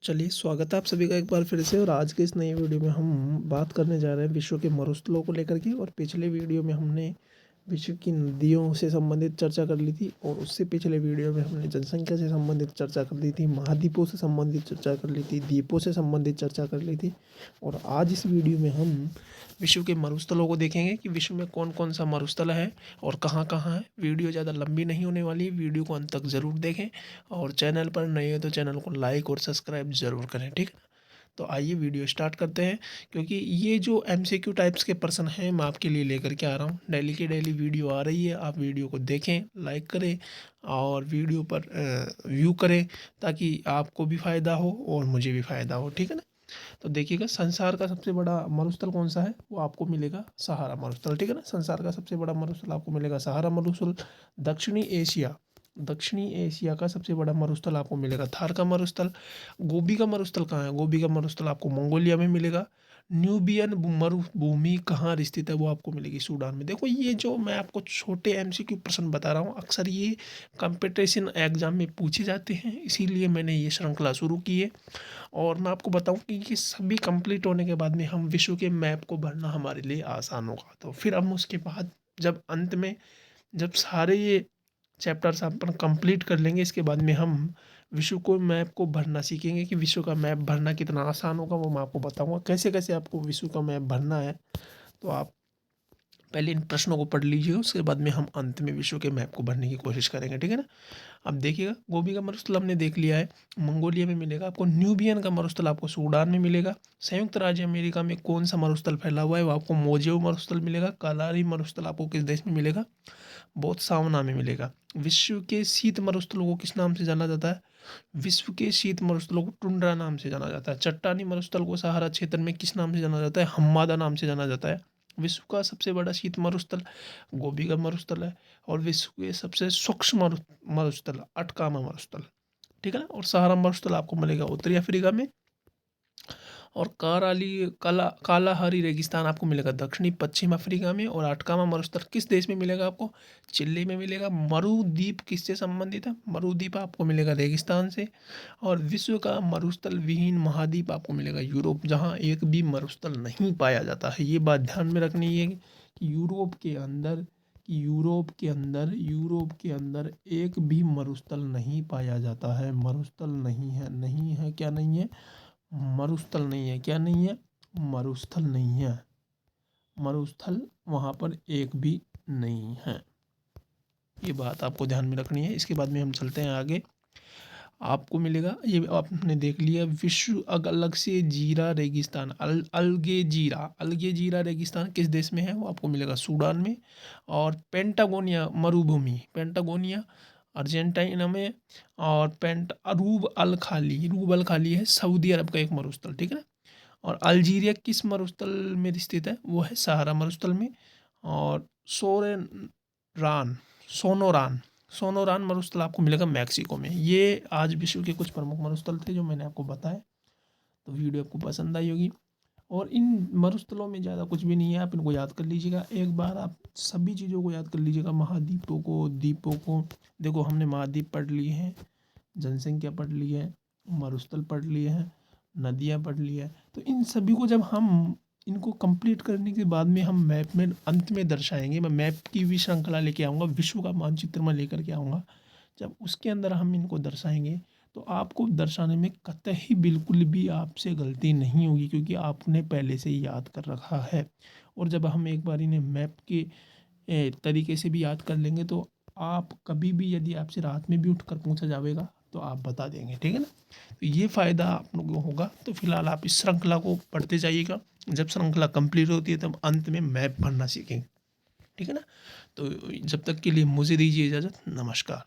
चलिए स्वागत है आप सभी का एक बार फिर से। और आज के इस नई वीडियो में हम बात करने जा रहे हैं विश्व के मरुस्थलों को लेकर के। और पिछले वीडियो में हमने विश्व की नदियों से संबंधित चर्चा कर ली थी, और उससे पिछले वीडियो में हमने जनसंख्या से संबंधित चर्चा कर ली थी, महाद्वीपों से संबंधित चर्चा कर ली थी, द्वीपों से संबंधित चर्चा कर ली थी। और आज इस वीडियो में हम विश्व के मरुस्थलों को देखेंगे कि विश्व में कौन कौन सा मरुस्थल है और कहाँ कहाँ है। वीडियो ज़्यादा लंबी नहीं होने वाली, वीडियो को अंत तक ज़रूर देखें। और चैनल पर नए हो तो चैनल को लाइक और सब्सक्राइब ज़रूर करें, ठीक है। तो आइए वीडियो स्टार्ट करते हैं, क्योंकि ये जो एमसीक्यू टाइप्स के प्रश्न हैं मैं आपके लिए लेकर के आ रहा हूँ। डेली की डेली वीडियो आ रही है, आप वीडियो को देखें, लाइक करें और वीडियो पर व्यू करें, ताकि आपको भी फ़ायदा हो और मुझे भी फ़ायदा हो, ठीक है ना। तो देखिएगा, संसार का सबसे बड़ा मरुस्थल कौन सा है, वो आपको मिलेगा सहारा मरुस्थल, ठीक है ना। संसार का सबसे बड़ा मरुस्थल आपको मिलेगा सहारा मरुस्थल। दक्षिणी एशिया का सबसे बड़ा मरुस्थल आपको मिलेगा थार का मरुस्थल। गोबी का मरुस्थल कहाँ है, गोबी का मरुस्थल आपको मंगोलिया में मिलेगा। न्यूबियन मरुभूमि कहाँ स्थित है, वो आपको मिलेगी सूडान में। देखो, ये जो मैं आपको छोटे एमसीक्यू प्रश्न बता रहा हूँ, अक्सर ये कंपटीशन एग्जाम में पूछे जाते हैं, इसीलिए मैंने ये श्रृंखला शुरू की है। और मैं आपको बताऊं कि ये सभी कंप्लीट होने के बाद में हम विश्व के मैप को भरना हमारे लिए आसान होगा। तो फिर हम उसके बाद जब अंत में जब सारे ये चैप्टर्स अपन कंप्लीट कर लेंगे, इसके बाद में हम विश्व को मैप को भरना सीखेंगे कि विश्व का मैप भरना कितना आसान होगा, वो मैं आपको बताऊंगा कैसे कैसे आपको विश्व का मैप भरना है। तो आप पहले इन प्रश्नों को पढ़ लीजिए, उसके बाद में हम अंत में विश्व के मैप को भरने की कोशिश करेंगे, ठीक है ना। अब देखिएगा, गोबी का मरुस्थल हमने देख लिया है, मंगोलिया में मिलेगा आपको। न्यूबियन का मरुस्थल आपको सूडान में मिलेगा। संयुक्त राज्य अमेरिका में कौन सा मरुस्थल फैला हुआ है, वो आपको मोजेओ मरुस्थल मिलेगा। कालारी मरुस्थल आपको किस देश में मिलेगा, बोत्सवाना में मिलेगा। विश्व के शीत मरुस्थलों को किस नाम से जाना जाता है, विश्व के शीत मरुस्थलों को टुंड्रा नाम से जाना जाता है। चट्टानी मरुस्थल को सहारा क्षेत्र में किस नाम से जाना जाता है, हम्मादा नाम से जाना जाता है। विश्व का सबसे बड़ा शीत मरुस्थल गोबी का मरुस्थल है। और विश्व के सबसे सूक्ष्म मरुस्थल अटकामा मरुस्थल, ठीक है ना। और सहारा मरुस्थल आपको मिलेगा उत्तरी अफ्रीका में। और कालाहारी रेगिस्तान आपको मिलेगा दक्षिणी पश्चिम अफ्रीका में। और अटकामा मरुस्थल किस देश में मिलेगा, आपको चिली में मिलेगा। मरुद्वीप किससे संबंधित है, मरुद्वीप आपको मिलेगा रेगिस्तान से। और विश्व का मरुस्थल विहीन महाद्वीप आपको मिलेगा यूरोप, जहाँ एक भी मरुस्थल नहीं पाया जाता है। ये बात ध्यान में रखनी है कि यूरोप के अंदर एक भी मरुस्थल नहीं पाया जाता है। मरुस्थल नहीं है, क्या नहीं है, मरुस्थल नहीं है, क्या नहीं है, मरुस्थल नहीं है, मरुस्थल वहाँ पर एक भी नहीं है। ये बात आपको ध्यान में रखनी है। इसके बाद में हम चलते हैं आगे। आपको मिलेगा, ये आपने देख लिया, विश्व अलग से जीरा रेगिस्तान अलगेजीरा रेगिस्तान किस देश में है, वो आपको मिलेगा सूडान में। और पेंटागोनिया अर्जेंटीना में। और रूब अल खाली है सऊदी अरब का एक मरुस्थल, ठीक है ना। और अल्जीरिया किस मरुस्थल में स्थित है, वो है सहारा मरुस्थल में। और सोरेरान सोनोरान सोनोरान मरुस्थल आपको मिलेगा मैक्सिको में। ये आज विश्व के कुछ प्रमुख मरुस्थल थे जो मैंने आपको बताए। तो वीडियो आपको पसंद आई होगी। और इन मरुस्थलों में ज़्यादा कुछ भी नहीं है, आप इनको याद कर लीजिएगा। एक बार आप सभी चीज़ों को याद कर लीजिएगा, महाद्वीपों को, द्वीपों को। देखो, हमने महाद्वीप पढ़ लिए हैं, जनसंख्या पढ़ ली है, मरुस्थल पढ़ लिए हैं, नदियाँ पढ़ ली है। तो इन सभी को जब हम इनको कंप्लीट करने के बाद में हम मैप में अंत में दर्शाएंगे। मैं मैप की भी श्रृंखला लेके आऊँगा, विश्व का मानचित्र मैं लेकर के आऊँगा। जब उसके अंदर हम इनको दर्शाएंगे तो आपको दर्शाने में कतई बिल्कुल भी आपसे गलती नहीं होगी, क्योंकि आपने पहले से ही याद कर रखा है। और जब हम एक बार इन्हें मैप के तरीके से भी याद कर लेंगे, तो आप कभी भी यदि आपसे रात में भी उठकर पूछा जाएगा तो आप बता देंगे, ठीक है ना। तो ये फ़ायदा आप लोगों को होगा। तो फिलहाल आप इस श्रृंखला को पढ़ते जाइएगा। जब श्रृंखला कंप्लीट होती है तब अंत में मैप भरना सीखेंगे, ठीक है ना। तो जब तक के लिए मुझे दीजिए इजाज़त, नमस्कार।